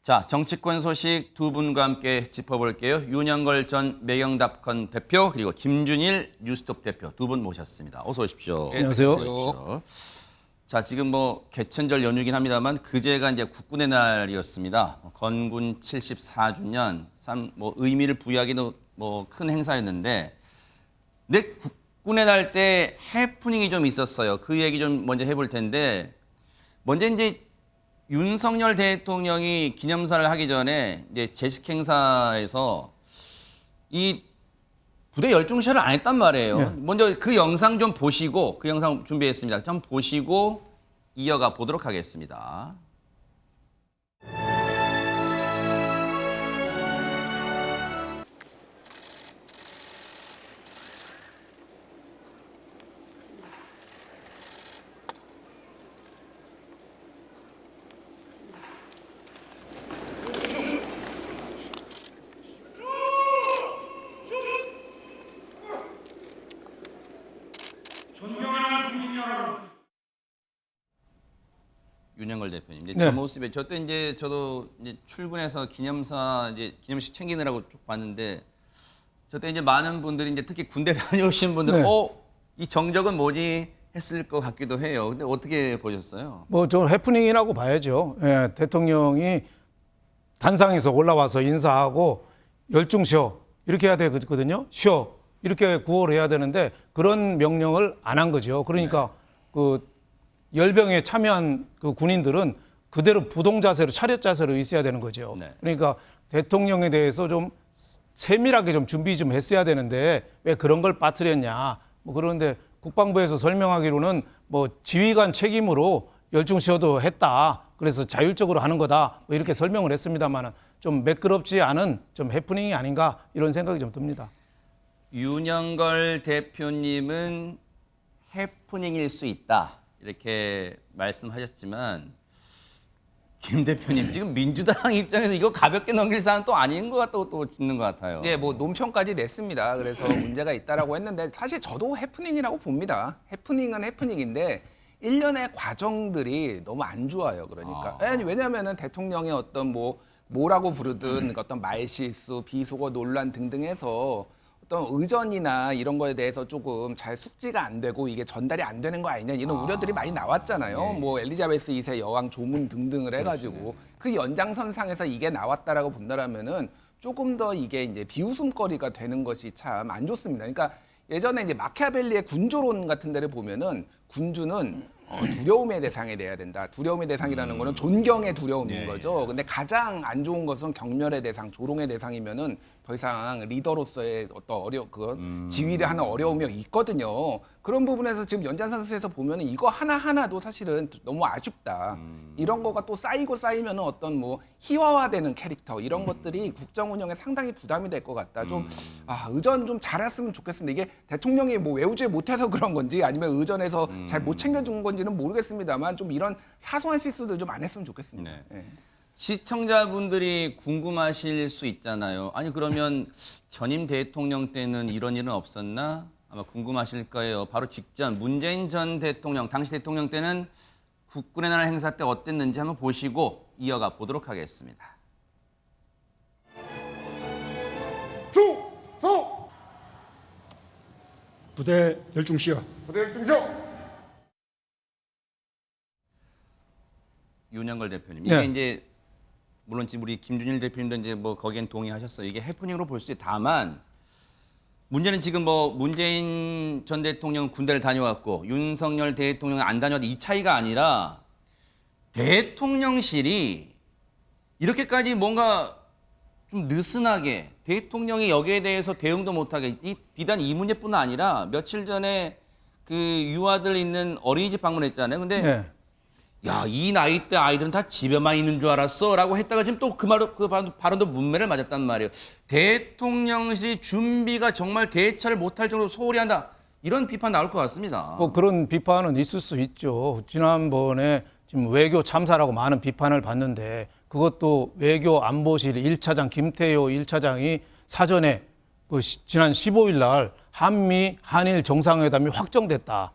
자, 정치권 소식 두 분과 함께 짚어볼게요. 윤영걸 전 매경답건 대표 그리고 김준일 뉴스톱 대표 두 분 모셨습니다. 어서 오십시오. 네, 안녕하세요. 어서 오십시오. 자, 지금 뭐 개천절 연휴긴 합니다만 그제가 이제 국군의 날이었습니다. 건군 74주년 뭐 의미를 부여하기도 뭐 큰 행사였는데, 근데 국군의 날 때 해프닝이 좀 있었어요. 그 얘기 좀 먼저 해볼 텐데, 먼저 이제 윤석열 대통령이 기념사를 하기 전에 이제 제식 행사에서 이 부대 열중시를 안 했단 말이에요. 네. 먼저 그 영상 좀 보시고, 그 영상 준비했습니다. 좀 보시고 이어가 보도록 하겠습니다. 존경하는 국민 여러분. 윤영걸 대표님. 이제 네. 저 모습에 저때 이제 저도 이제 출근해서 기념식 챙기느라고 쭉 봤는데, 저때 이제 많은 분들이 이제 특히 군대 다녀오신 분들은 네. 이 정적은 뭐지 했을 것 같기도 해요. 근데 어떻게 보셨어요? 뭐 좀 해프닝이라고 봐야죠. 예, 대통령이 단상에서 올라와서 인사하고 열중 쉬어 이렇게 해야 되거든요. 쉬어 이렇게 구호를 해야 되는데 그런 명령을 안 한 거죠. 그러니까 그 열병에 참여한 그 군인들은 그대로 부동 자세로 차렷 자세로 있어야 되는 거죠. 네. 그러니까 대통령에 대해서 좀 세밀하게 좀 준비 좀 했어야 되는데 왜 그런 걸 빠뜨렸냐. 뭐 그런데 국방부에서 설명하기로는 뭐 지휘관 책임으로 열중 시어도 했다. 그래서 자율적으로 하는 거다. 뭐 이렇게 설명을 했습니다만 좀 매끄럽지 않은 좀 해프닝이 아닌가 이런 생각이 좀 듭니다. 윤영걸 대표님은 해프닝일 수 있다 이렇게 말씀하셨지만, 김 대표님 지금 민주당 입장에서 이거 가볍게 넘길 사안 또 아닌 것 같다고 또 짓는 것 같아요. 예, 뭐 논평까지 냈습니다. 그래서 문제가 있다라고 했는데 사실 저도 해프닝이라고 봅니다. 해프닝은 해프닝인데 일련의 과정들이 너무 안 좋아요. 그러니까 왜냐하면은 대통령의 어떤 뭐라고 부르든 어떤 말실수, 비속어 논란 등등 해서 어떤 의전이나 이런 거에 대해서 조금 잘 숙지가 안 되고 이게 전달이 안 되는 거 아니냐 이런 우려들이 많이 나왔잖아요. 뭐 엘리자베스 2세 여왕 조문 등등을 해가지고 그 연장선상에서 이게 나왔다라고 본다라면은 조금 더 이게 이제 비웃음거리가 되는 것이 참 안 좋습니다. 그러니까 예전에 이제 마키아벨리의 군조론 같은 데를 보면은 군주는 두려움의 대상이 돼야 된다. 두려움의 대상이라는 거는 존경의 두려움인 거죠. 근데 가장 안 좋은 것은 경멸의 대상, 조롱의 대상이면은 더 이상 리더로서의 어떤 지휘를 하는 어려움이 있거든요. 그런 부분에서 지금 연장선에서 보면은 이거 하나하나도 사실은 너무 아쉽다. 이런 거가 또 쌓이면은 어떤 뭐 희화화되는 캐릭터 이런 것들이 국정 운영에 상당히 부담이 될 것 같다. 의전 좀 잘했으면 좋겠습니다. 이게 대통령이 뭐 외우지 못해서 그런 건지 아니면 의전에서 잘 못 챙겨준 건지는 모르겠습니다만 좀 이런 사소한 실수들 좀 안 했으면 좋겠습니다. 네. 예. 시청자분들이 궁금하실 수 있잖아요. 아니 그러면 전임 대통령 때는 이런 일은 없었나? 아마 궁금하실 거예요. 바로 직전 문재인 전 대통령, 당시 대통령 때는 국군의 날 행사 때 어땠는지 한번 보시고 이어가 보도록 하겠습니다. 주소 부대 열중시여. 부대 열중시여. 윤영걸 대표님. 네. 이게 이제 물론 지금 우리 김준일 대표님도 이제 뭐 거기엔 동의하셨어요. 이게 해프닝으로 볼 수 있다. 다만 문제는 지금 뭐 문재인 전 대통령 군대를 다녀왔고 윤석열 대통령은 안 다녀왔다 이 차이가 아니라 대통령실이 이렇게까지 뭔가 좀 느슨하게 대통령이 여기에 대해서 대응도 못하게 비단 이 문제뿐 아니라 며칠 전에 그 유아들 있는 어린이집 방문했잖아요. 근데 네. 야, 이 나이 때 아이들은 다 집에만 있는 줄 알았어 라고 했다가 지금 또 그 발언도 문매를 맞았단 말이에요. 대통령실이 준비가 정말 대처를 못할 정도로 소홀히 한다. 이런 비판 나올 것 같습니다. 뭐 그런 비판은 있을 수 있죠. 지난번에 지금 외교 참사라고 많은 비판을 받는데 그것도 외교 안보실 1차장 김태효 1차장이 사전에 지난 15일 날 한미 한일 정상회담이 확정됐다.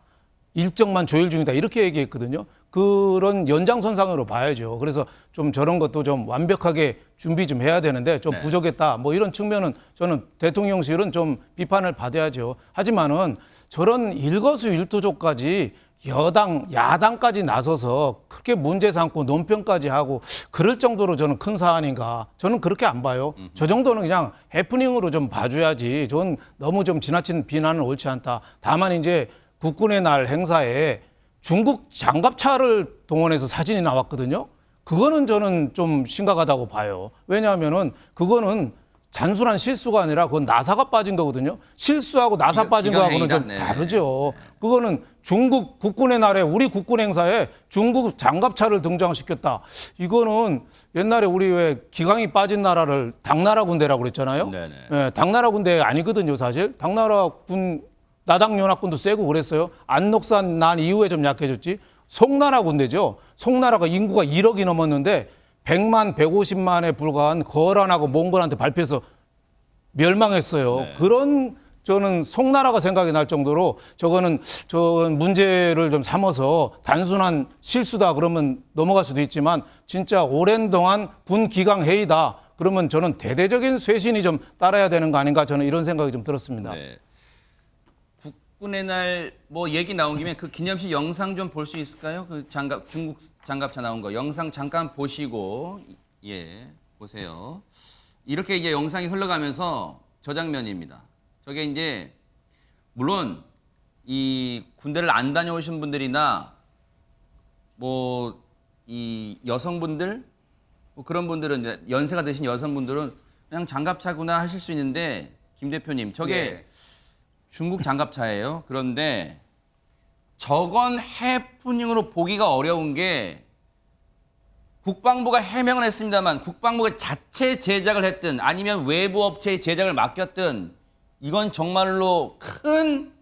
일정만 조율 중이다. 이렇게 얘기했거든요. 그런 연장선상으로 봐야죠. 그래서 좀 저런 것도 좀 완벽하게 준비 좀 해야 되는데 좀 네. 부족했다. 뭐 이런 측면은 저는 대통령실은 좀 비판을 받아야죠. 하지만은 저런 일거수일투족까지 여당, 야당까지 나서서 그렇게 문제 삼고 논평까지 하고 그럴 정도로 저는 큰 사안인가. 저는 그렇게 안 봐요. 저 정도는 그냥 해프닝으로 좀 봐줘야지. 저는 너무 좀 지나친 비난은 옳지 않다. 다만 이제 국군의 날 행사에 중국 장갑차를 동원해서 사진이 나왔거든요. 그거는 저는 좀 심각하다고 봐요. 왜냐하면은 그거는 단순한 실수가 아니라 그건 나사가 빠진 거거든요. 실수하고 나사 빠진 거하고는 좀 네. 다르죠. 그거는 중국 국군의 날에 우리 국군 행사에 중국 장갑차를 등장시켰다. 이거는 옛날에 우리 왜 기강이 빠진 나라를 당나라 군대라고 그랬잖아요. 네네. 예, 당나라 군대 아니거든요, 사실. 당나라 군 나당 연합군도 세고 그랬어요. 안녹산 난 이후에 좀 약해졌지. 송나라 군대죠. 송나라가 인구가 1억이 넘었는데 100만, 150만에 불과한 거란하고 몽골한테 발표해서 멸망했어요. 네. 그런 저는 송나라가 생각이 날 정도로 저거는 저 문제를 좀 삼아서 단순한 실수다 그러면 넘어갈 수도 있지만 진짜 오랜 동안 군 기강 회의다 그러면 저는 대대적인 쇄신이 좀 따라야 되는 거 아닌가 저는 이런 생각이 좀 들었습니다. 네. 국군의 날 뭐 얘기 나온 김에 그 기념식 영상 좀 볼 수 있을까요? 그 장갑 중국 장갑차 나온 거 영상 잠깐 보시고 예 보세요. 이렇게 이제 영상이 흘러가면서 저 장면입니다. 저게 이제 물론 이 군대를 안 다녀오신 분들이나 뭐 이 여성분들 뭐 그런 분들은 이제 연세가 드신 여성분들은 그냥 장갑차구나 하실 수 있는데 김 대표님 저게 예. 중국 장갑차예요. 그런데 저건 해프닝으로 보기가 어려운 게 국방부가 해명을 했습니다만 국방부가 자체 제작을 했든 아니면 외부 업체에 제작을 맡겼든 이건 정말로 큰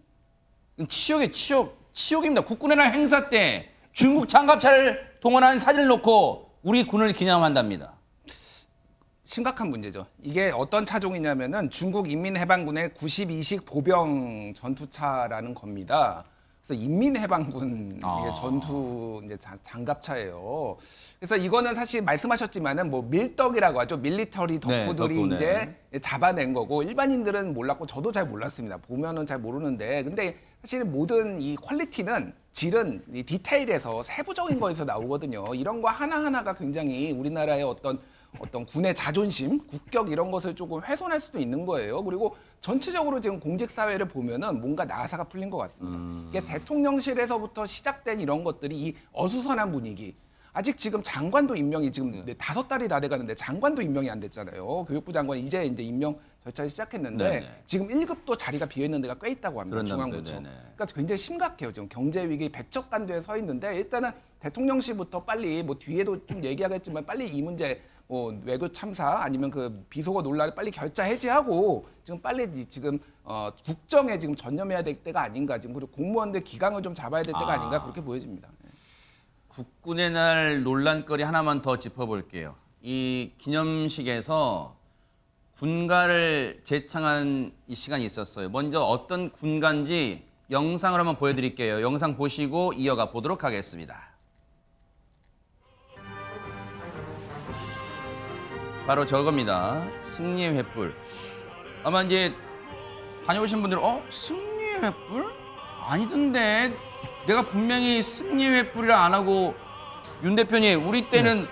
치욕입니다. 국군의 날 행사 때 중국 장갑차를 동원한 사진을 놓고 우리 군을 기념한답니다. 심각한 문제죠. 이게 어떤 차종이냐면은 중국 인민해방군의 92식 보병 전투차라는 겁니다. 그래서 인민해방군 이게 전투 이제 장갑차예요. 그래서 이거는 사실 말씀하셨지만은 뭐 밀떡이라고 하죠. 밀리터리 덕후들이 덕후, 네. 이제 잡아낸 거고 일반인들은 몰랐고 저도 잘 몰랐습니다. 보면은 잘 모르는데 근데 사실 모든 이 퀄리티는 질은 이 디테일에서 세부적인 거에서 나오거든요. 이런 거 하나하나가 굉장히 우리나라의 어떤 군의 자존심, 국격 이런 것을 조금 훼손할 수도 있는 거예요. 그리고 전체적으로 지금 공직 사회를 보면은 뭔가 나사가 풀린 것 같습니다. 이게 대통령실에서부터 시작된 이런 것들이 이 어수선한 분위기. 아직 지금 장관도 임명이 지금 5달이 다 돼가는데 장관도 임명이 안 됐잖아요. 교육부 장관이 이제 임명 절차를 시작했는데 네네. 지금 1급도 자리가 비어 있는 데가 꽤 있다고 합니다. 그런다면서요. 중앙부처. 네네. 그러니까 굉장히 심각해요. 지금 경제 위기 백척간두에 서 있는데 일단은 대통령실부터 빨리 뭐 뒤에도 좀 얘기하겠지만 빨리 이 문제 뭐 외교 참사 아니면 그 비속어 논란을 빨리 결자 해제하고 지금 빨리 지금 국정에 지금 전념해야 될 때가 아닌가 지금 그리고 공무원들 기강을 좀 잡아야 될 때가 아닌가 그렇게 보여집니다. 국군의 날 논란거리 하나만 더 짚어볼게요. 이 기념식에서 군가를 제창한 이 시간이 있었어요. 먼저 어떤 군가인지 영상을 한번 보여드릴게요. 영상 보시고 이어가 보도록 하겠습니다. 바로 저겁니다. 승리의 횃불. 아마 이제 다녀오신 분들은 승리의 횃불? 아니던데 내가 분명히 승리의 횃불이라 안 하고 윤 대표님 우리 때는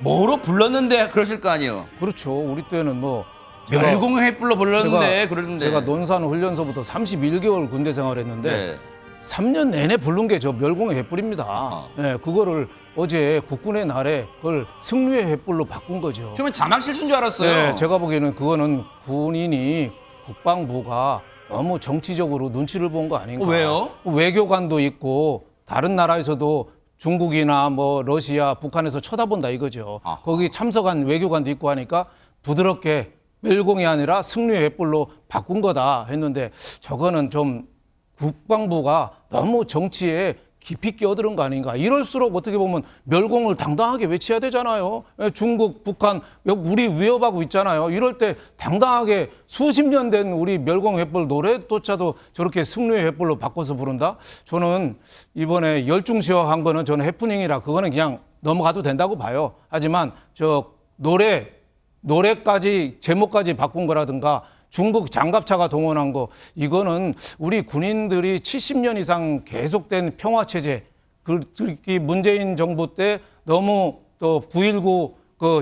뭐로 불렀는데 그러실 거 아니에요. 그렇죠. 우리 때는 뭐 멸공의 횃불로 불렀는데 그러는데 제가 논산 훈련소부터 31개월 군대 생활했는데 네. 3년 내내 부른 게 저 멸공의 횃불입니다. 예, 그거를 어제 국군의 날에 그걸 승리의 횃불로 바꾼 거죠. 처음엔 자막 실수인 줄 알았어요. 네, 제가 보기에는 그거는 군인이 국방부가 너무 정치적으로 눈치를 본 거 아닌가. 왜요? 외교관도 있고 다른 나라에서도 중국이나 뭐 러시아, 북한에서 쳐다본다 이거죠. 아하. 거기 참석한 외교관도 있고 하니까 부드럽게 멸공이 아니라 승리의 횃불로 바꾼 거다 했는데 저거는 좀 국방부가 너무 정치에 깊이 끼어드는 거 아닌가. 이럴수록 어떻게 보면 멸공을 당당하게 외쳐야 되잖아요. 중국, 북한, 우리 위협하고 있잖아요. 이럴 때 당당하게 수십 년 된 우리 멸공횃불 노래조차도 저렇게 승리의 횃불로 바꿔서 부른다? 저는 이번에 열중시어한 거는 저는 해프닝이라 그거는 그냥 넘어가도 된다고 봐요. 하지만 저 노래까지 제목까지 바꾼 거라든가 중국 장갑차가 동원한 거 이거는 우리 군인들이 70년 이상 계속된 평화체제 특히 문재인 정부 때 너무 또 9.19 그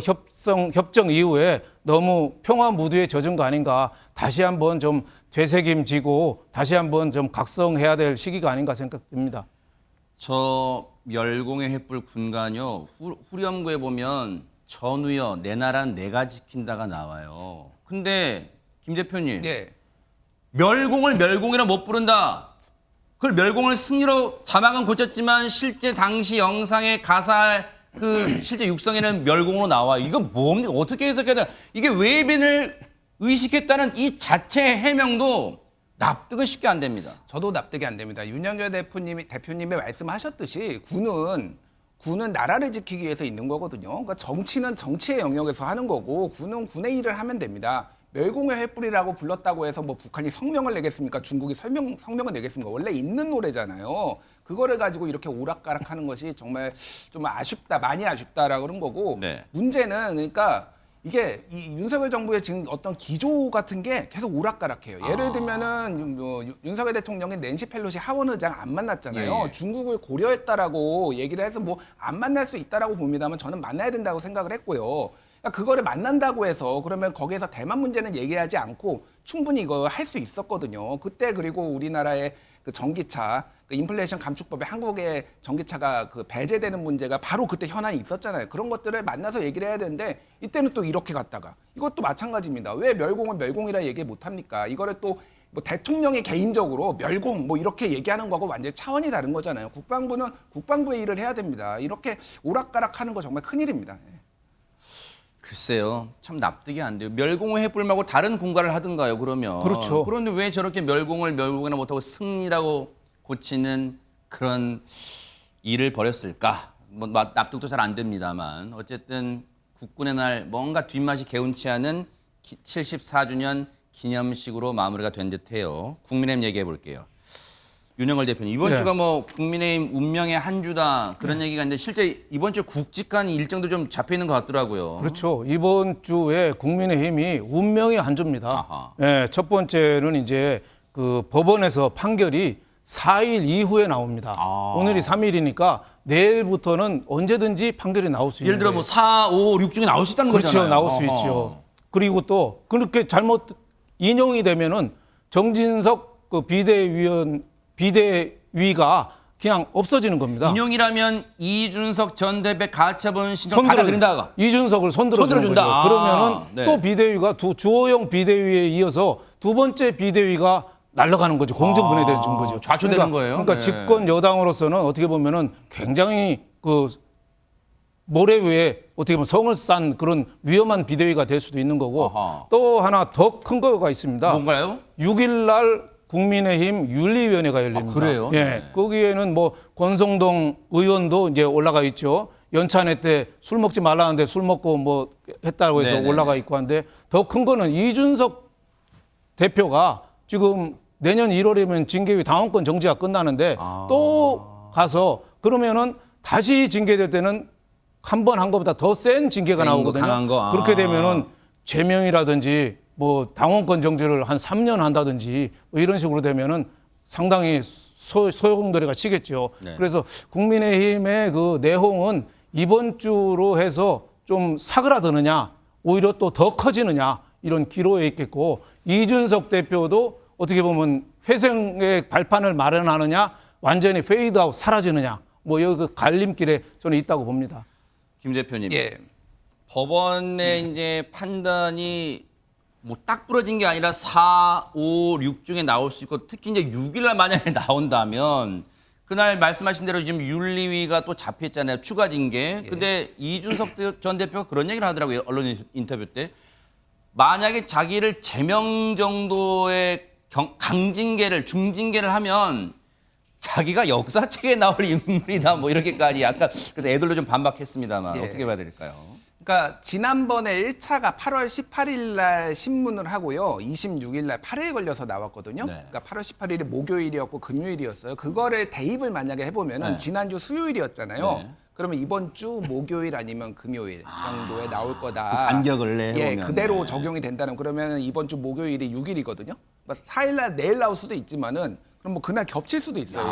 협정 이후에 너무 평화 무드에 젖은 거 아닌가. 다시 한번 좀 되새김지고 다시 한번 좀 각성해야 될 시기가 아닌가 생각됩니다. 저 멸공의 횃불 군간요 후렴구에 보면 전우여 내 나라는 내가 지킨다가 나와요. 근데 김 대표님 예. 멸공을 멸공이라 못 부른다. 그걸 멸공을 승리로 자막은 고쳤지만 실제 당시 영상의 가사 그 실제 육성에는 멸공으로 나와. 이거 뭡니까? 어떻게 해석해야 되나? 이게 외빈을 의식했다는 이 자체 해명도 납득은 쉽게 안 됩니다. 저도 납득이 안 됩니다. 윤영열 대표님이 말씀하셨듯이 군은 나라를 지키기 위해서 있는 거거든요. 그러니까 정치는 정치의 영역에서 하는 거고 군은 군의 일을 하면 됩니다. 멸공의 횃불이라고 불렀다고 해서 뭐 북한이 성명을 내겠습니까? 중국이 성명을 내겠습니까? 원래 있는 노래잖아요. 그거를 가지고 이렇게 오락가락하는 것이 정말 좀 아쉽다, 많이 아쉽다라고 그런 거고 네. 문제는 그러니까 이게 이 윤석열 정부의 지금 어떤 기조 같은 게 계속 오락가락해요. 예를 들면은 뭐 윤석열 대통령이 낸시 펠로시 하원 의장 안 만났잖아요. 예. 중국을 고려했다라고 얘기를 해서 뭐 안 만날 수 있다라고 봅니다만 저는 만나야 된다고 생각을 했고요. 그러니까 그거를 만난다고 해서 그러면 거기에서 대만 문제는 얘기하지 않고 충분히 이거 할 수 있었거든요. 그때 그리고 우리나라의 그 전기차, 그 인플레이션 감축법에 한국의 전기차가 그 배제되는 문제가 바로 그때 현안이 있었잖아요. 그런 것들을 만나서 얘기를 해야 되는데 이때는 또 이렇게 갔다가 이것도 마찬가지입니다. 왜 멸공은 멸공이라 얘기 못 합니까? 이거를 또 뭐 대통령이 개인적으로 멸공 뭐 이렇게 얘기하는 거하고 완전히 차원이 다른 거잖아요. 국방부는 국방부의 일을 해야 됩니다. 이렇게 오락가락하는 거 정말 큰일입니다. 글쎄요, 참 납득이 안 돼요. 멸공의 횃불 말고 다른 군가를 하든가요, 그러면. 그렇죠. 그런데 왜 저렇게 멸공을 멸공이나 못하고 승리라고 고치는 그런 일을 벌였을까? 뭐 납득도 잘 안 됩니다만 어쨌든 국군의 날 뭔가 뒷맛이 개운치 않은 74주년 기념식으로 마무리가 된 듯해요. 국민의힘 얘기해 볼게요. 윤영걸 대표님, 이번 네. 주가 뭐 국민의힘 운명의 한 주다 그런 얘기가 있는데 실제 이번 주 국직간 일정도 좀 잡혀 있는 것 같더라고요. 그렇죠. 이번 주에 국민의힘이 운명의 한 주입니다. 아하. 예, 첫 번째는 이제 그 법원에서 판결이 4일 이후에 나옵니다. 아. 오늘이 3일이니까 내일부터는 언제든지 판결이 나올 수 있는 예를 들어 뭐 4, 5, 6 중에 나올 수 있다는 그렇죠. 거잖아요. 나올 수 어허. 있죠. 그리고 또 그렇게 잘못 인용이 되면은 정진석 그 비대위가 그냥 없어지는 겁니다. 인용이라면 이준석 전 대표 가처분 신청 받아들인다. 이준석을 손들어주는 손들어준다. 거죠. 아, 그러면은 네. 또 비대위가 주호영 비대위에 이어서 두 번째 비대위가 날아가는 거죠. 공정분해되는 거죠. 좌초되는 거예요. 그러니까 네. 집권 여당으로서는 어떻게 보면은 굉장히 그 모래 위에 어떻게 보면 성을 싼 그런 위험한 비대위가 될 수도 있는 거고 아하. 또 하나 더 큰 거가 있습니다. 뭔가요? 6일 날 국민의힘 윤리위원회가 열립니다. 아, 그래요? 예. 네. 거기에는 뭐 권성동 의원도 이제 올라가 있죠. 연찬회 때 술 먹지 말라는데 술 먹고 뭐 했다고 해서 네네네. 올라가 있고 한데 더 큰 거는 이준석 대표가 지금 내년 1월이면 징계위 당원권 정지가 끝나는데 또 가서 그러면은 다시 징계될 때는 한 번 한 것보다 더 센 징계가 센 거, 나오거든요. 강한 거. 아. 그렇게 되면은 제명이라든지 뭐 당원권 정지를 한 3년 한다든지 뭐 이런 식으로 되면은 상당히 소용돌이가 치겠죠. 네. 그래서 국민의힘의 그 내홍은 이번 주로 해서 좀 사그라드느냐 오히려 또 더 커지느냐 이런 기로에 있겠고 이준석 대표도 어떻게 보면 회생의 발판을 마련하느냐 완전히 페이드아웃 사라지느냐 뭐 여기 그 갈림길에 저는 있다고 봅니다. 김 대표님. 예. 법원의 이제 판단이 뭐 딱 부러진 게 아니라 4, 5, 6 중에 나올 수 있고 특히 이제 6일 날 만약에 나온다면 그날 말씀하신 대로 지금 윤리위가 또 잡혔잖아요. 추가 징계. 근데 이준석 전 대표가 그런 얘기를 하더라고요. 언론 인터뷰 때. 만약에 자기를 제명 정도의 강징계를 중징계를 하면 자기가 역사책에 나올 인물이다 뭐 이렇게까지 약간 그래서 애들도 좀 반박했습니다만 예. 어떻게 봐야 될까요? 그러니까 지난번에 1차가 8월 18일 날 신문을 하고요. 26일 날 8일 걸려서 나왔거든요. 네. 그러니까 8월 18일이 목요일이었고 금요일이었어요. 그거를 대입을 만약에 해보면은 네. 지난주 수요일이었잖아요. 네. 그러면 이번 주 목요일 아니면 금요일 정도에 나올 거다. 그 간격을 해보면. 예, 그대로 네. 적용이 된다는 그러면 이번 주 목요일이 6일이거든요. 4일 날 내일 나올 수도 있지만은 그럼 뭐 그날 겹칠 수도 있어요,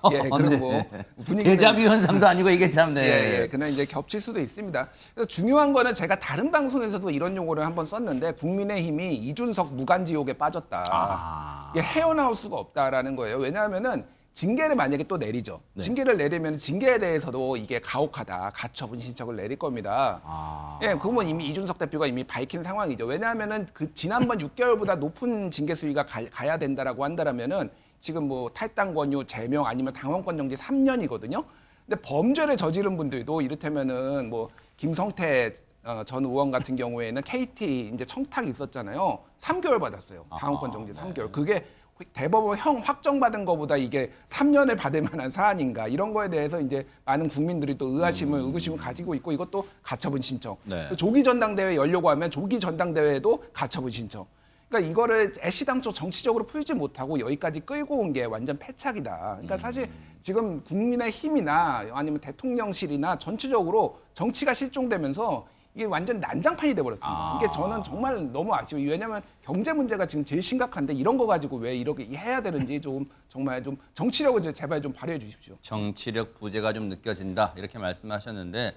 이게. 예, 그럼 뭐 분위기는 데자뷰 현상도 아니고 이게 참 네. 예, 예. 그냥 이제 겹칠 수도 있습니다. 그래서 중요한 거는 제가 다른 방송에서도 이런 용어를 한번 썼는데 국민의힘이 이준석 무간지옥에 빠졌다. 이게 헤어나올 수가 없다라는 거예요. 왜냐하면은 징계를 만약에 또 내리죠. 네. 징계를 내리면 징계에 대해서도 이게 가혹하다, 가처분 신청을 내릴 겁니다. 예, 그건 이미 이준석 대표가 이미 밝힌 상황이죠. 왜냐하면은 그 지난번 6개월보다 높은 징계 수위가 가야 된다라고 한다라면은 지금 뭐 탈당 권유, 제명 아니면 당원권 정지 3년이거든요. 근데 범죄를 저지른 분들도 이를테면은 뭐 김성태 전 의원 같은 경우에는 KT 이제 청탁이 있었잖아요. 3개월 받았어요. 당원권 정지 3개월. 그게 대법원 형 확정받은 것보다 이게 3년을 받을 만한 사안인가 이런 거에 대해서 이제 많은 국민들이 또 의구심을 가지고 있고 이것도 가처분 신청. 네. 조기 전당대회 열려고 하면 조기 전당대회도 가처분 신청. 그러니까 이거를 애시당초 정치적으로 풀지 못하고 여기까지 끌고 온 게 완전 패착이다. 그러니까 사실 지금 국민의힘이나 아니면 대통령실이나 전체적으로 정치가 실종되면서 이게 완전 난장판이 돼버렸습니다. 이게 저는 정말 너무 아쉬워요. 왜냐하면 경제 문제가 지금 제일 심각한데 이런 거 가지고 왜 이렇게 해야 되는지 좀 정말 좀 정치력을 제발 좀 발휘해 주십시오. 정치력 부재가 좀 느껴진다 이렇게 말씀하셨는데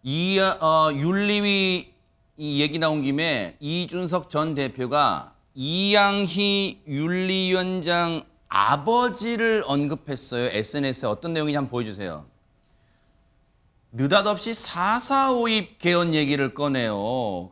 윤리위 이 얘기 나온 김에 이준석 전 대표가 이양희 윤리위원장 아버지를 언급했어요. SNS에 어떤 내용인지 한번 보여주세요. 느닷없이 4.4.5입 개헌 얘기를 꺼내요.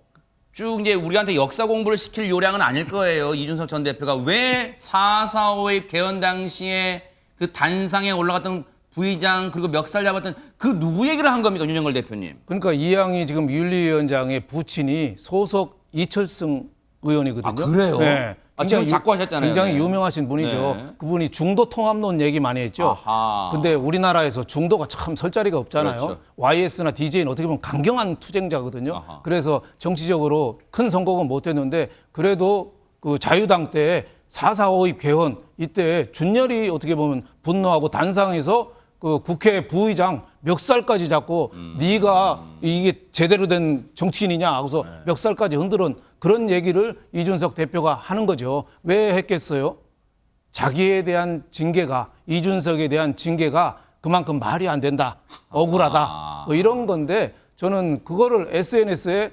쭉 이제 우리한테 역사 공부를 시킬 요량은 아닐 거예요. 이준석 전 대표가 왜 4.4.5입 개헌 당시에 그 단상에 올라갔던 부의장 그리고 멱살 잡았던 그 누구 얘기를 한 겁니까, 윤영걸 대표님? 그러니까 이양희 지금 윤리위원장의 부친이 소속 이철승 의원이거든요. 아, 그래요? 네. 지금 굉장히 자꾸 하셨잖아요. 굉장히 네. 유명하신 분이죠. 네. 그분이 중도 통합론 얘기 많이 했죠. 아하. 근데 우리나라에서 중도가 참 설 자리가 없잖아요. 그렇죠. YS나 DJ는 어떻게 보면 강경한 투쟁자거든요. 아하. 그래서 정치적으로 큰 성공은 못 했는데 그래도 그 자유당 때 4.4.5입 개헌 이때 준열이 어떻게 보면 분노하고 단상에서 그 국회 부의장 멱살까지 잡고 네가 이게 제대로 된 정치인이냐 하고서 멱살까지 흔들은 그런 얘기를 이준석 대표가 하는 거죠. 왜 했겠어요? 자기에 대한 징계가 이준석에 대한 징계가 그만큼 말이 안 된다. 억울하다. 뭐 이런 건데 저는 그거를 SNS에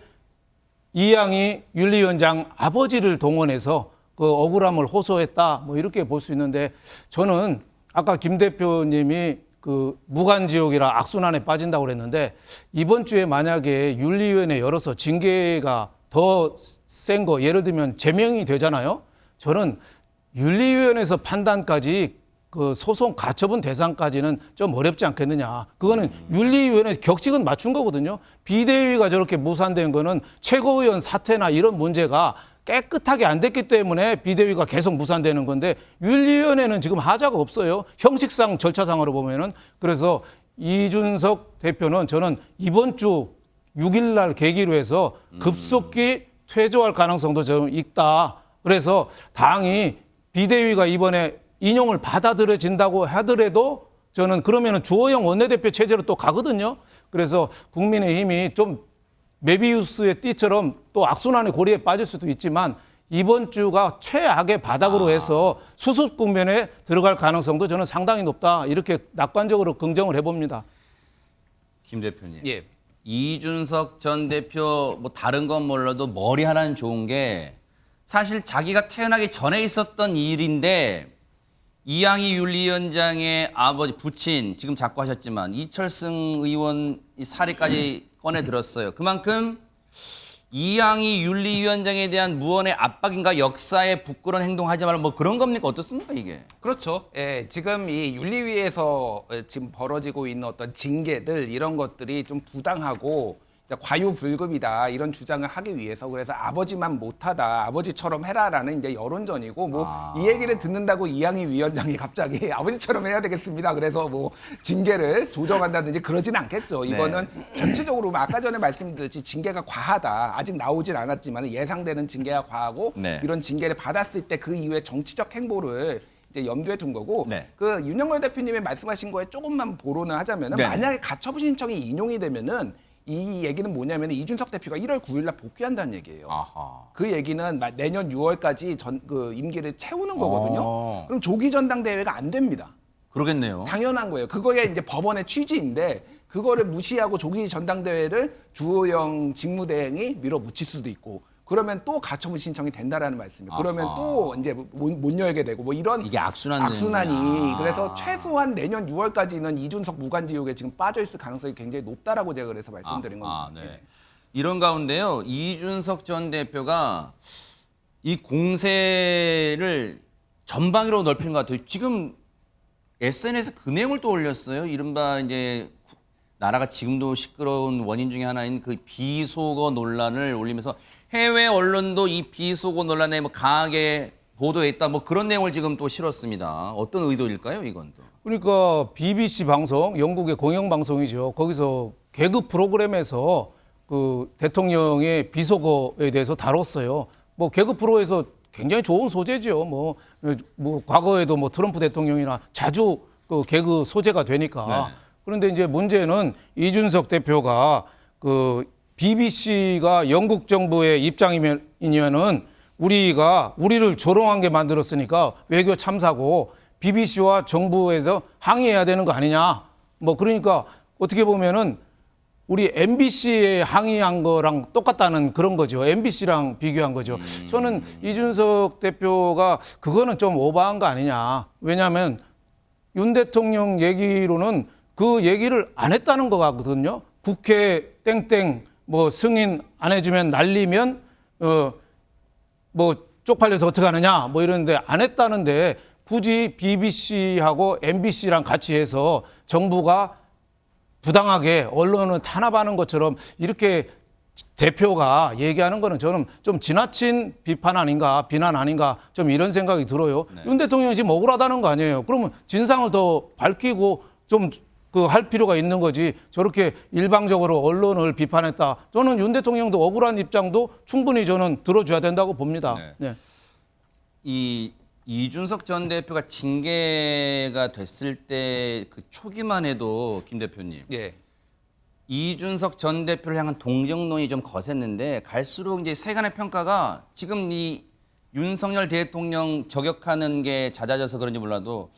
이양희 윤리위원장 아버지를 동원해서 그 억울함을 호소했다. 뭐 이렇게 볼 수 있는데 저는 아까 김 대표님이 그 무간지옥이라 악순환에 빠진다고 그랬는데 이번 주에 만약에 윤리위원회 열어서 징계가 더 센 거 예를 들면 제명이 되잖아요. 저는 윤리위원회에서 판단까지 그 소송 가처분 대상까지는 좀 어렵지 않겠느냐. 그거는 윤리위원회 격식은 맞춘 거거든요. 비대위가 저렇게 무산된 거는 최고위원 사퇴나 이런 문제가 깨끗하게 안 됐기 때문에 비대위가 계속 무산되는 건데 윤리위원회는 지금 하자가 없어요. 형식상 절차상으로 보면은. 그래서 이준석 대표는 저는 이번 주 6일 날 계기로 해서 급속히 퇴조할 가능성도 좀 있다. 그래서 당이 비대위가 이번에 인용을 받아들여진다고 하더라도 저는 그러면은 주호영 원내대표 체제로 또 가거든요. 그래서 국민의힘이 좀 메비우스의 띠처럼 또 악순환의 고리에 빠질 수도 있지만 이번 주가 최악의 바닥으로 해서 수습 국면에 들어갈 가능성도 저는 상당히 높다. 이렇게 낙관적으로 긍정을 해봅니다. 김 대표님. 예. 이준석 전 대표 뭐 다른 건 몰라도 머리 하나는 좋은 게 사실 자기가 태어나기 전에 있었던 일인데 이양희 윤리위원장의 아버지 부친 지금 자꾸 하셨지만 이철승 의원 이 사례까지 꺼내 들었어요. 그만큼 이양희 윤리위원장에 대한 무언의 압박인가 역사에 부끄러운 행동하지 말라 뭐 그런 겁니까? 어떻습니까 이게? 그렇죠. 예, 지금 이 윤리위에서 지금 벌어지고 있는 어떤 징계들 이런 것들이 좀 부당하고 과유불급이다 이런 주장을 하기 위해서 그래서 아버지만 못하다 아버지처럼 해라라는 이제 여론전이고 뭐 이 얘기를 듣는다고 이양희 위원장이 갑자기 아버지처럼 해야 되겠습니다. 그래서 뭐 징계를 조정한다든지 그러진 않겠죠. 이거는 전체적으로 아까 전에 말씀드렸듯이 징계가 과하다. 아직 나오진 않았지만 예상되는 징계가 과하고 네. 이런 징계를 받았을 때 그 이후에 정치적 행보를 이제 염두에 둔 거고 네. 그 윤영걸 대표님이 말씀하신 거에 조금만 보론을 하자면은 네. 만약에 가처분 신청이 인용이 되면은 이 얘기는 뭐냐면 이준석 대표가 1월 9일 날 복귀한다는 얘기예요. 아하. 그 얘기는 내년 6월까지 그 임기를 채우는 거거든요. 어. 그럼 조기 전당대회가 안 됩니다. 그러겠네요. 당연한 거예요. 그거에 이제 법원의 취지인데 그거를 무시하고 조기 전당대회를 주호영 직무대행이 밀어붙일 수도 있고 그러면 또 가처분 신청이 된다라는 말씀이에요. 그러면 아하. 또 이제 못 열게 되고 뭐 이런 이게 악순환 악순환이 그래서 최소한 내년 6월까지는 이준석 무관지옥에 지금 빠져 있을 가능성이 굉장히 높다라고 제가 그래서 말씀드린 겁니다. 네. 예. 이런 가운데요, 이준석 전 대표가 이 공세를 전방위로 넓힌 것 같아요. 지금 SNS에 그 내용을 또 올렸어요. 이른바 이제 나라가 지금도 시끄러운 원인 중에 하나인 그 비속어 논란을 올리면서 해외 언론도 이 비속어 논란에 뭐 강하게 보도했다 뭐 그런 내용을 지금 또 실었습니다. 어떤 의도일까요, 이건 또? 그러니까 BBC 방송, 영국의 공영방송이죠. 거기서 개그 프로그램에서 그 대통령의 비속어에 대해서 다뤘어요. 뭐 개그 프로에서 굉장히 좋은 소재죠. 뭐 과거에도 뭐 트럼프 대통령이나 자주 그 개그 소재가 되니까. 네. 그런데 이제 문제는 이준석 대표가 그 BBC가 영국 정부의 입장이면은 우리를 조롱한 게 만들었으니까 외교 참사고 BBC와 정부에서 항의해야 되는 거 아니냐. 뭐 그러니까 어떻게 보면은 우리 MBC에 항의한 거랑 똑같다는 그런 거죠. MBC랑 비교한 거죠. 저는 이준석 대표가 그거는 좀 오버한 거 아니냐. 왜냐하면 윤 대통령 얘기로는 그 얘기를 안 했다는 거 같거든요. 국회 땡땡 뭐 승인 안 해주면 날리면 뭐 쪽팔려서 어떻게 하느냐 뭐 이러는데 안 했다는데 굳이 BBC하고 MBC랑 같이 해서 정부가 부당하게 언론을 탄압하는 것처럼 이렇게 대표가 얘기하는 거는 저는 좀 지나친 비판 아닌가 비난 아닌가 좀 이런 생각이 들어요. 네. 윤 대통령이 지금 억울하다는 거 아니에요. 그러면 진상을 더 밝히고 좀 그 할 필요가 있는 거지. 저렇게 일방적으로 언론을 비판했다. 저는 윤 대통령도 억울한 입장도 충분히 저는 들어줘야 된다고 봅니다. 네. 네. 이준석 전 대표가 징계가 됐을 때 그 초기만 해도 김 대표님 예. 이준석 전 대표를 향한 동정론이 좀 거셌는데 갈수록 이제 세간의 평가가 지금 이 윤석열 대통령 저격하는 게 잦아져서 그런지 몰라도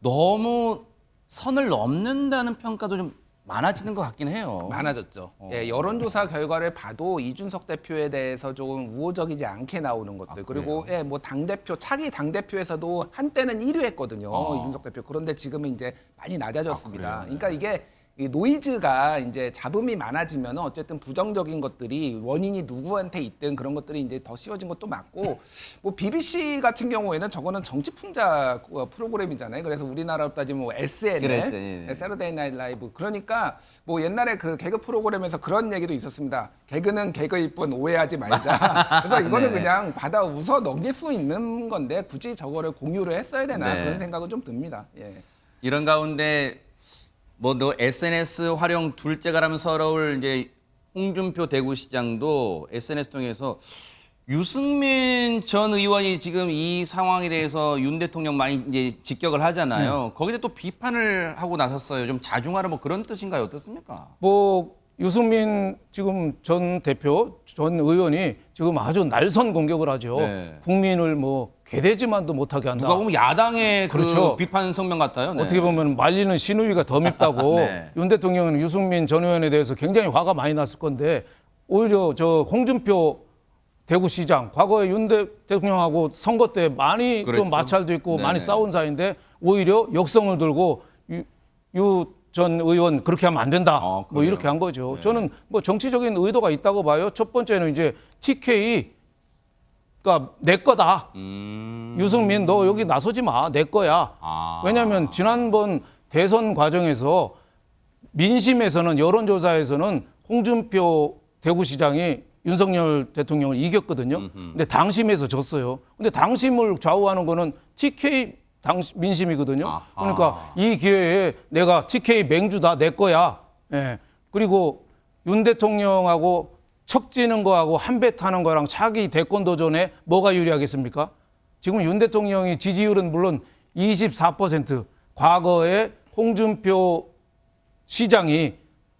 너무 선을 넘는다는 평가도 좀 많아지는 것 같긴 해요. 많아졌죠. 예, 여론조사 결과를 봐도 이준석 대표에 대해서 조금 우호적이지 않게 나오는 것들. 그리고 예, 뭐 당대표, 차기 당대표에서도 한때는 1위 했거든요. 이준석 대표. 그런데 지금은 이제 많이 낮아졌습니다. 그러니까 이게 이 노이즈가 이제 잡음이 많아지면 어쨌든 부정적인 것들이 원인이 누구한테 있든 그런 것들이 이제 더 씌워진 것도 맞고 뭐 BBC 같은 경우에는 저거는 정치 풍자 프로그램이잖아요. 그래서 우리나라로 따지면 뭐 SNL, 그랬죠, 예. 세러데이 나이트 라이브. 그러니까 뭐 옛날에 그 개그 프로그램에서 그런 얘기도 있었습니다. 개그는 개그일 뿐 오해하지 말자. 그래서 이거는 네. 그냥 받아 웃어 넘길 수 있는 건데 굳이 저거를 공유를 했어야 되나 네. 그런 생각은 좀 듭니다. 예. 이런 가운데 뭐 너 SNS 활용 둘째가라면 서러울 이제 홍준표 대구시장도 SNS 통해서 유승민 전 의원이 지금 이 상황에 대해서 윤 대통령 많이 이제 직격을 하잖아요. 거기에 또 비판을 하고 나섰어요. 좀 자중하라 뭐 그런 뜻인가요? 어떻습니까? 뭐 유승민 지금 전 대표, 전 의원이 지금 아주 날선 공격을 하죠. 네. 국민을 뭐 개돼지만도 못하게 한다. 누가 보면 야당의 그 그렇죠. 비판 성명 같아요. 네. 어떻게 보면 말리는 신우이가 더 밉다고 네. 윤 대통령은 유승민 전 의원에 대해서 굉장히 화가 많이 났을 건데 오히려 저 홍준표 대구시장 과거에 윤 대통령하고 선거 때 많이 그랬죠. 좀 마찰도 있고 네네. 많이 싸운 사이인데 오히려 역성을 들고 유 전 의원 그렇게 하면 안 된다. 뭐 그래요? 이렇게 한 거죠. 네. 저는 뭐 정치적인 의도가 있다고 봐요. 첫 번째는 이제 TK가 내 거다. 유승민 너 여기 나서지 마. 내 거야. 왜냐하면 지난번 대선 과정에서 민심에서는 여론조사에서는 홍준표 대구시장이 윤석열 대통령을 이겼거든요. 근데 당심에서 졌어요. 근데 당심을 좌우하는 거는 TK 민심이거든요. 아하. 그러니까 이 기회에 내가 TK 맹주다 내 거야. 예. 그리고 윤 대통령하고 척지는 거하고 한 배 타는 거랑 차기 대권 도전에 뭐가 유리하겠습니까? 지금 윤 대통령이 지지율은 물론 24%, 과거에 홍준표 시장이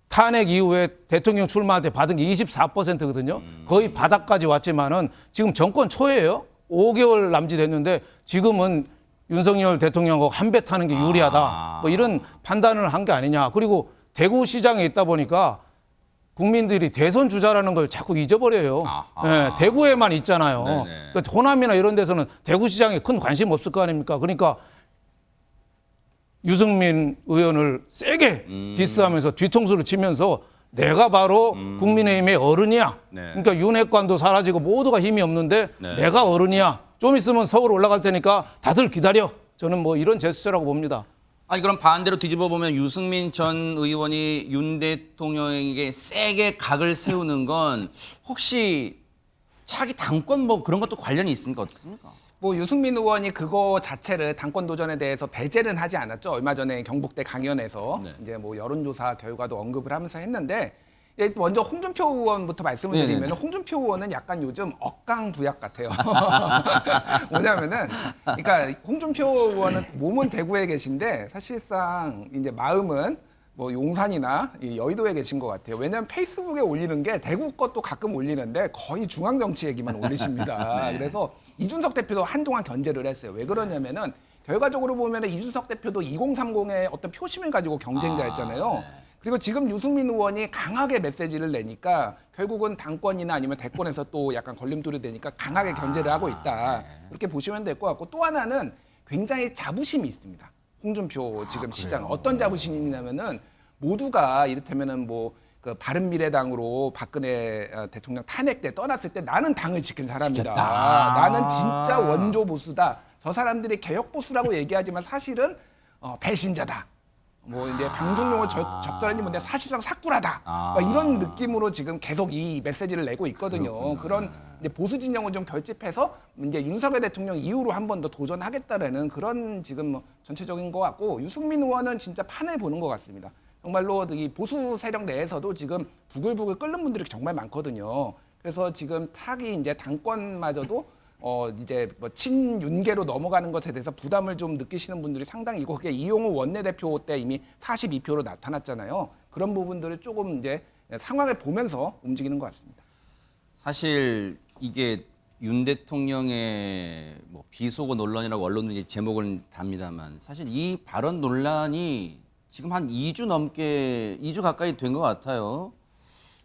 탄핵 이후에 대통령 출마할 때 받은 게 24%거든요. 거의 바닥까지 왔지만은 지금 정권 초예요. 5개월 남짓했는데 지금은 윤석열 대통령하고 한 배 타는 게 유리하다. 뭐 이런 판단을 한 게 아니냐. 그리고 대구시장에 있다 보니까 국민들이 대선 주자라는 걸 자꾸 잊어버려요. 예, 대구에만 있잖아요. 그러니까 호남이나 이런 데서는 대구시장에 큰 관심 없을 거 아닙니까? 그러니까 유승민 의원을 세게 디스하면서 뒤통수를 치면서 내가 바로 국민의힘의 어른이야. 네. 그러니까 윤핵관도 사라지고 모두가 힘이 없는데 내가 어른이야. 좀 있으면 서울 올라갈 테니까 다들 기다려. 저는 뭐 이런 제스처라고 봅니다. 아니 그럼 반대로 뒤집어 보면 유승민 전 의원이 윤 대통령에게 세게 각을 세우는 건 혹시 차기 당권 뭐 그런 것도 관련이 있습니까? 어떻습니까? 뭐 유승민 의원이 그거 자체를 당권 도전에 대해서 배제는 하지 않았죠. 얼마 전에 경북대 강연에서 네. 이제 뭐 여론조사 결과도 언급을 하면서 했는데 예, 먼저 홍준표 의원부터 말씀을 드리면 네네. 홍준표 의원은 약간 요즘 억강부약 같아요. 뭐냐면은 그러니까 홍준표 의원은 몸은 대구에 계신데 사실상 이제 마음은 뭐 용산이나 이 여의도에 계신 것 같아요. 왜냐하면 페이스북에 올리는 게 대구 것도 가끔 올리는데 거의 중앙 정치 얘기만 올리십니다. 그래서 이준석 대표도 한동안 견제를 했어요. 왜 그러냐면은 결과적으로 보면은 이준석 대표도 2030의 어떤 표심을 가지고 경쟁자였잖아요. 그리고 지금 유승민 의원이 강하게 메시지를 내니까 결국은 당권이나 아니면 대권에서 또 약간 걸림돌이 되니까 강하게 견제를 하고 있다. 이렇게 보시면 될 것 같고 또 하나는 굉장히 자부심이 있습니다. 홍준표 지금 시장 어떤 자부심이냐면은 모두가 이를테면은 뭐 그 바른미래당으로 박근혜 대통령 탄핵 때 떠났을 때 나는 당을 지킨 사람이다. 지켰다. 나는 진짜 원조 보수다. 저 사람들이 개혁 보수라고 얘기하지만 사실은 배신자다. 뭐 이제 방송용어 적절한지 모르는데 사실상 사꾸라다. 막 이런 느낌으로 지금 계속 이 메시지를 내고 있거든요. 그런 이제 보수 진영을 좀 결집해서 이제 윤석열 대통령 이후로 한 번 더 도전하겠다라는 그런 지금 뭐 전체적인 것 같고 유승민 의원은 진짜 판을 보는 것 같습니다. 정말로 이 보수 세력 내에서도 지금 부글부글 끓는 분들이 정말 많거든요. 그래서 지금 타기 이제 당권마저도 이제 뭐 친윤계로 넘어가는 것에 대해서 부담을 좀 느끼시는 분들이 상당히 있고 그게 이용호 원내대표 때 이미 42표로 나타났잖아요. 그런 부분들을 조금 이제 상황을 보면서 움직이는 것 같습니다. 사실 이게 윤 대통령의 뭐 비속어 논란이라고 언론들이 제목을 답니다만 사실 이 발언 논란이 지금 한 2주 가까이 된 것 같아요.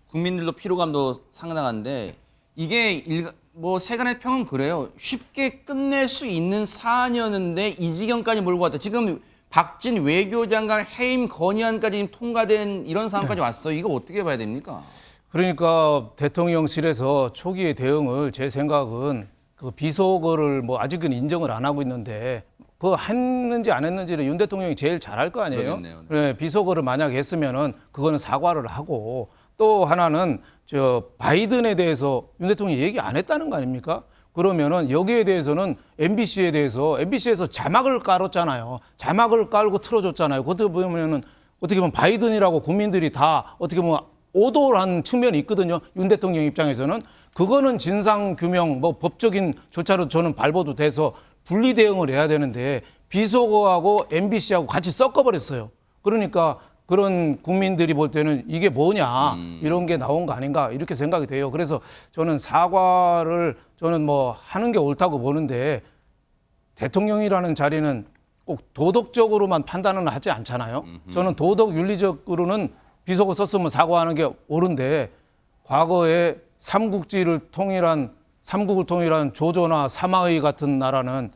국민들도 피로감도 상당한데 이게 뭐 세간의 평은 그래요. 쉽게 끝낼 수 있는 사안이었는데 이 지경까지 몰고 왔다. 지금 박진 외교장관 해임 건의안까지 지금 통과된 이런 상황까지 왔어요. 이거 어떻게 봐야 됩니까? 그러니까 대통령실에서 초기의 대응을 제 생각은 그 비속어를 뭐 아직은 인정을 안 하고 있는데 그거 했는지 안 했는지를 윤 대통령이 제일 잘할 거 아니에요. 그러겠네요. 네, 비속어를 만약에 했으면은 그거는 사과를 하고 또 하나는 저 바이든에 대해서 윤 대통령이 얘기 안 했다는 거 아닙니까? 그러면은 여기에 대해서는 MBC에 대해서 MBC에서 자막을 깔았잖아요. 자막을 깔고 틀어줬잖아요. 그것도 보면은 어떻게 보면 바이든이라고 국민들이 다 어떻게 보면 오도한 측면이 있거든요. 윤 대통령 입장에서는 그거는 진상 규명 뭐 법적인 절차로 저는 밟아도 돼서 분리 대응을 해야 되는데 비속어하고 MBC하고 같이 섞어버렸어요. 그러니까 그런 국민들이 볼 때는 이게 뭐냐 이런 게 나온 거 아닌가 이렇게 생각이 돼요. 그래서 저는 사과를 저는 뭐 하는 게 옳다고 보는데 대통령이라는 자리는 꼭 도덕적으로만 판단은 하지 않잖아요. 저는 도덕 윤리적으로는 비속어 썼으면 사과하는 게 옳은데 과거에 삼국을 통일한 조조나 사마의 같은 나라는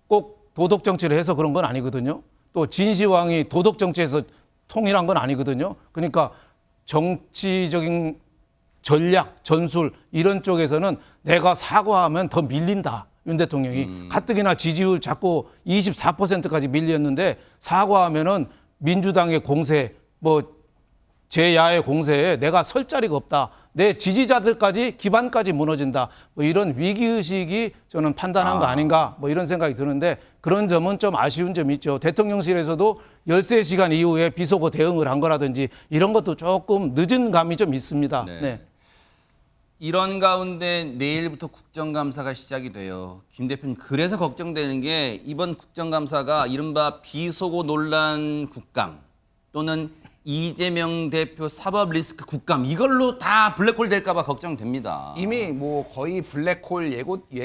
꼭 도덕 정치를 해서 그런 건 아니거든요. 또 진시황이 도덕 정치에서 통일한 건 아니거든요. 그러니까 정치적인 전략, 전술 이런 쪽에서는 내가 사과하면 더 밀린다. 윤 대통령이 가뜩이나 지지율 자꾸 24%까지 밀렸는데 사과하면은 민주당의 공세 뭐 제야의 공세에 내가 설 자리가 없다. 내 지지자들까지 기반까지 무너진다. 뭐 이런 위기의식이 저는 판단한 거 아닌가 뭐 이런 생각이 드는데 그런 점은 좀 아쉬운 점이 있죠. 대통령실에서도 13시간 이후에 비속어 대응을 한 거라든지 이런 것도 조금 늦은 감이 좀 있습니다. 네. 네. 이런 가운데 내일부터 국정감사가 시작이 돼요. 김 대표님, 그래서 걱정되는 게 이번 국정감사가 이른바 비속어 논란 국감 또는 이재명 대표 사법 리스크 국감 이걸로 다 블랙홀 될까 봐 걱정됩니다. 이미 뭐 거의 블랙홀 예고돼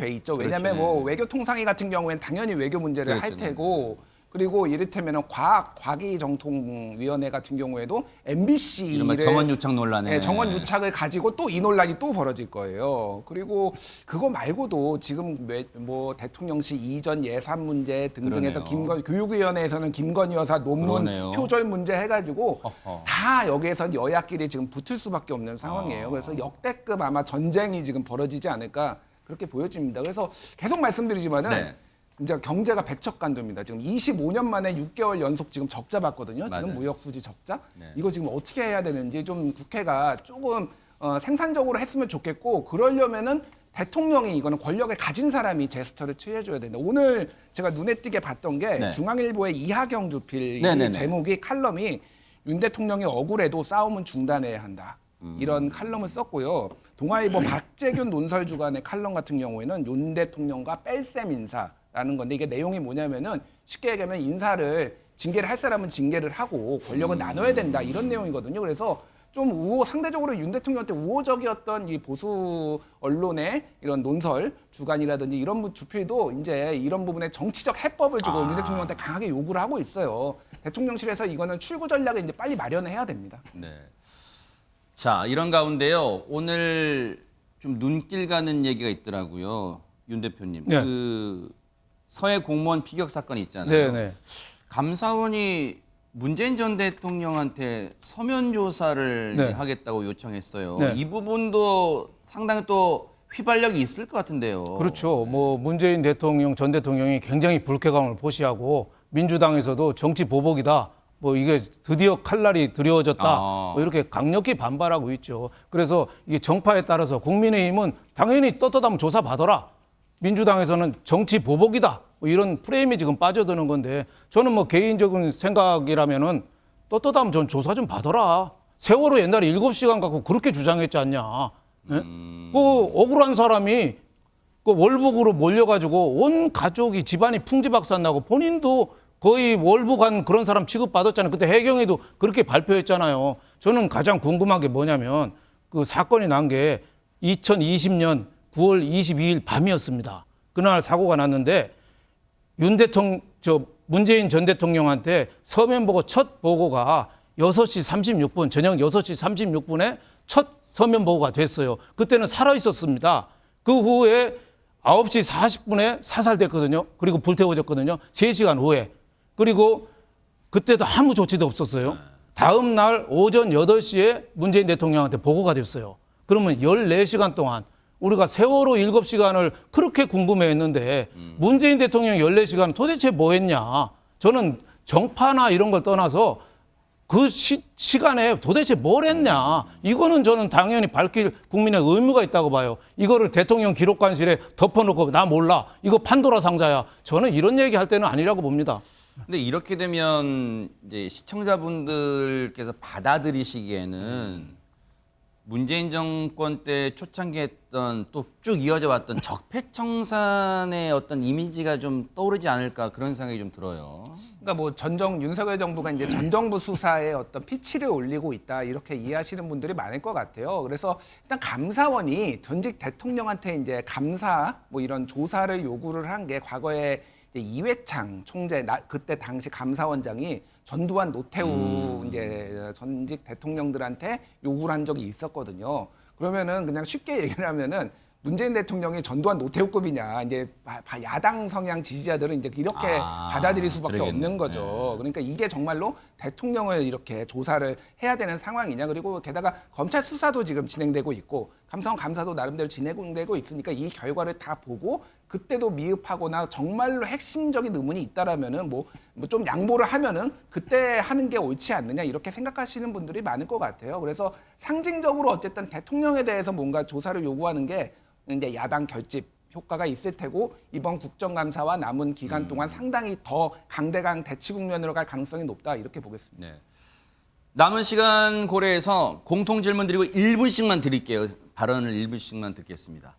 있죠. 왜냐하면 그렇죠. 뭐 외교 통상위 같은 경우에는 당연히 외교 문제를 할 그렇죠. 테고 그리고 이를테면 과기정통위원회 같은 경우에도 MBC를 이른바 정원 유착 논란에 정원 유착을 가지고 또 이 논란이 또 벌어질 거예요. 그리고 그거 말고도 지금 뭐 대통령실 이전 예산 문제 등등해서 그러네요. 교육위원회에서는 김건희 여사 논문 그러네요. 표절 문제 해가지고 어허. 다 여기에서 여야끼리 지금 붙을 수밖에 없는 상황이에요. 그래서 역대급 아마 전쟁이 지금 벌어지지 않을까 그렇게 보여집니다. 그래서 계속 말씀드리지만은 네. 이제 경제가 백척간도입니다. 지금 25년 만에 6개월 연속 지금 적자 봤거든요. 맞아요. 지금 무역 수지 적자. 네. 이거 지금 어떻게 해야 되는지 좀 국회가 조금 생산적으로 했으면 좋겠고 그러려면은 대통령이 이거는 권력을 가진 사람이 제스처를 취해줘야 된다. 오늘 제가 눈에 띄게 봤던 게 네. 중앙일보의 이하경 주필 네네네. 제목이 칼럼이 윤 대통령이 억울해도 싸움은 중단해야 한다. 이런 칼럼을 썼고요. 동아일보 박재균 논설 주간의 칼럼 같은 경우에는 윤 대통령과 뺄셈 인사라는 건데 이게 내용이 뭐냐면은 쉽게 얘기하면 인사를 징계를 할 사람은 징계를 하고 권력은 나눠야 된다 이런 내용이거든요. 그래서 좀 상대적으로 윤 대통령한테 우호적이었던 이 보수 언론의 이런 논설 주간이라든지 이런 주필도 이제 이런 부분에 정치적 해법을 주고 윤 대통령한테 강하게 요구를 하고 있어요. 대통령실에서 이거는 출구 전략을 이제 빨리 마련해야 됩니다. 네. 자, 이런 가운데요. 오늘 좀 눈길 가는 얘기가 있더라고요. 윤 대표님. 네. 그 서해 공무원 피격 사건이 있잖아요. 네, 네. 감사원이 문재인 전 대통령한테 서면 조사를 네. 하겠다고 요청했어요. 네. 이 부분도 상당히 또 휘발력이 있을 것 같은데요. 그렇죠. 뭐 문재인 대통령 전 대통령이 굉장히 불쾌감을 포시하고 민주당에서도 정치 보복이다. 뭐 이게 드디어 칼날이 드리워졌다. 뭐 이렇게 강력히 반발하고 있죠. 그래서 이게 정파에 따라서 국민의힘은 당연히 떳떳하면 조사 받아라. 민주당에서는 정치 보복이다. 뭐 이런 프레임이 지금 빠져드는 건데 저는 뭐 개인적인 생각이라면은 떳떳하면 전 조사 좀 받아라. 세월호 옛날에 7시간 갖고 그렇게 주장했지 않냐. 예? 그 억울한 사람이 그 월북으로 몰려가지고 온 가족이 집안이 풍지박산 나고 본인도 거의 월북한 그런 사람 취급받았잖아요. 그때 해경에도 그렇게 발표했잖아요. 저는 가장 궁금한 게 뭐냐면 그 사건이 난 게 2020년 9월 22일 밤이었습니다. 그날 사고가 났는데 문재인 전 대통령한테 서면 보고 첫 보고가 6시 36분, 저녁 6시 36분에 첫 서면 보고가 됐어요. 그때는 살아 있었습니다. 그 후에 9시 40분에 사살됐거든요. 그리고 불태워졌거든요. 3시간 후에. 그리고 그때도 아무 조치도 없었어요. 다음 날 오전 8시에 문재인 대통령한테 보고가 됐어요. 그러면 14시간 동안 우리가 세월호 7시간을 그렇게 궁금해했는데 문재인 대통령 14시간 도대체 뭐 했냐. 저는 정파나 이런 걸 떠나서 그 시간에 도대체 뭘 했냐. 이거는 저는 당연히 밝힐 국민의 의무가 있다고 봐요. 이거를 대통령 기록관실에 덮어놓고 나 몰라. 이거 판도라 상자야. 저는 이런 얘기할 때는 아니라고 봅니다. 근데 이렇게 되면 이제 시청자분들께서 받아들이시기에는 문재인 정권 때 초창기 했던 또 쭉 이어져 왔던 적폐청산의 어떤 이미지가 좀 떠오르지 않을까 그런 생각이 좀 들어요. 그러니까 뭐 윤석열 정부가 이제 전 정부 수사에 어떤 피치를 올리고 있다 이렇게 이해하시는 분들이 많을 것 같아요. 그래서 일단 감사원이 전직 대통령한테 이제 감사 뭐 이런 조사를 요구를 한 게 과거에 이제 이회창 총재 그때 당시 감사원장이 전두환 노태우 이제 전직 대통령들한테 요구를 한 적이 있었거든요. 그러면은 그냥 쉽게 얘기를 하면은 문재인 대통령이 전두환 노태우급이냐 이제 야당 성향 지지자들은 이제 이렇게 받아들일 수밖에 그러겠네. 없는 거죠. 그러니까 이게 정말로 대통령을 이렇게 조사를 해야 되는 상황이냐. 그리고 게다가 검찰 수사도 지금 진행되고 있고 감사원 감사도 나름대로 진행되고 있으니까 이 결과를 다 보고 그때도 미흡하거나 정말로 핵심적인 의문이 있다라면은 뭐 좀 양보를 하면은 그때 하는 게 옳지 않느냐 이렇게 생각하시는 분들이 많을 것 같아요. 그래서 상징적으로 어쨌든 대통령에 대해서 뭔가 조사를 요구하는 게 이제 야당 결집 효과가 있을 테고 이번 국정감사와 남은 기간 동안 상당히 더 강대강 대치 국면으로 갈 가능성이 높다 이렇게 보겠습니다. 네. 남은 시간 고려해서 공통 질문 드리고 1분씩만 드릴게요. 발언을 1분씩만 듣겠습니다.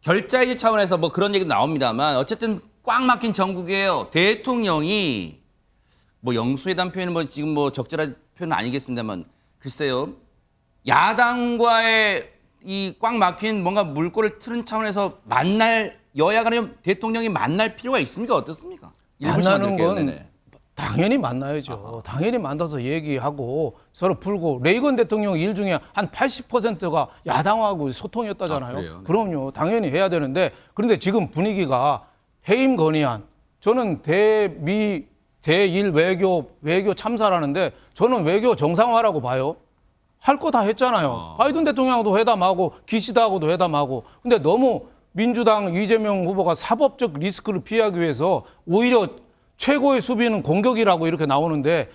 결자이지 차원에서 뭐 그런 얘기도 나옵니다만 어쨌든 꽉 막힌 전국이에요. 대통령이 뭐 영수회담 표현은 뭐 지금 뭐 적절한 표현은 아니겠습니다만 글쎄요. 야당과의 이 꽉 막힌 뭔가 물꼬를 트는 차원에서 여야 간에 대통령이 만날 필요가 있습니까? 어떻습니까? 만나는 건 네네. 당연히 만나야죠. 당연히 만나서 얘기하고 서로 풀고 레이건 대통령 일 중에 한 80%가 야당하고 소통이었다잖아요. 그래요? 네. 그럼요. 당연히 해야 되는데 그런데 지금 분위기가 해임 건의안 저는 대미 대일 외교 참사라는데 저는 외교 정상화라고 봐요. 할 거 다 했잖아요. 바이든 대통령하고도 회담하고 기시다하고도 회담하고 근데 너무 민주당 이재명 후보가 사법적 리스크를 피하기 위해서 오히려 최고의 수비는 공격이라고 이렇게 나오는데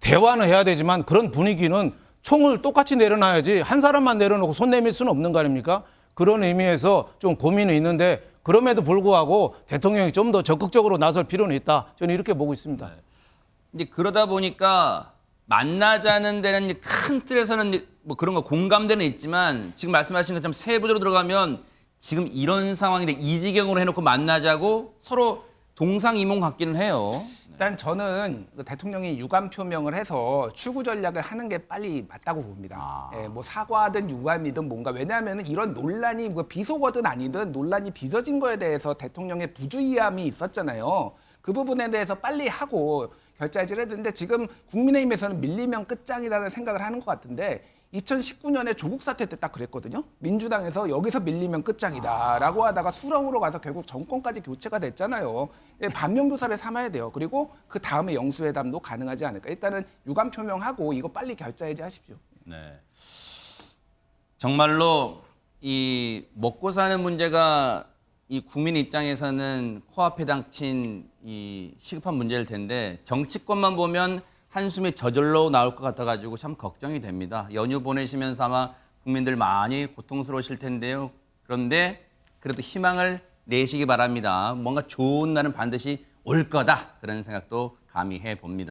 대화는 해야 되지만 그런 분위기는 총을 똑같이 내려놔야지 한 사람만 내려놓고 손 내밀 수는 없는 거 아닙니까? 그런 의미에서 좀 고민이 있는데 그럼에도 불구하고 대통령이 좀 더 적극적으로 나설 필요는 있다. 저는 이렇게 보고 있습니다. 이제 그러다 보니까 만나자는 데는 큰 틀에서는 뭐 그런 거 공감대는 있지만 지금 말씀하신 것처럼 세부적으로 들어가면 지금 이런 상황인데 이 지경으로 해놓고 만나자고 서로 동상이몽 같기는 해요. 일단 저는 대통령이 유감 표명을 해서 출구 전략을 하는 게 빨리 맞다고 봅니다. 예, 뭐 사과든 유감이든 뭔가 왜냐하면 이런 논란이 뭐 비속어든 아니든 논란이 빚어진 거에 대해서 대통령의 부주의함이 있었잖아요. 그 부분에 대해서 빨리 하고 결자해지를 했는데 지금 국민의힘에서는 밀리면 끝장이라는 생각을 하는 것 같은데 2019년에 조국 사태 때 딱 그랬거든요. 민주당에서 여기서 밀리면 끝장이다라고 하다가 수렁으로 가서 결국 정권까지 교체가 됐잖아요. 예, 반면교사를 삼아야 돼요. 그리고 그 다음에 영수회담도 가능하지 않을까. 일단은 유감 표명하고 이거 빨리 결자해지 하십시오. 네. 정말로 이 먹고 사는 문제가 이 국민 입장에서는 코앞에 닥친 이 시급한 문제일 텐데 정치권만 보면 한숨이 저절로 나올 것 같아가지고 참 걱정이 됩니다. 연휴 보내시면서 아마 국민들 많이 고통스러우실 텐데요. 그런데 그래도 희망을 내시기 바랍니다. 뭔가 좋은 날은 반드시 올 거다. 그런 생각도 감히 해봅니다.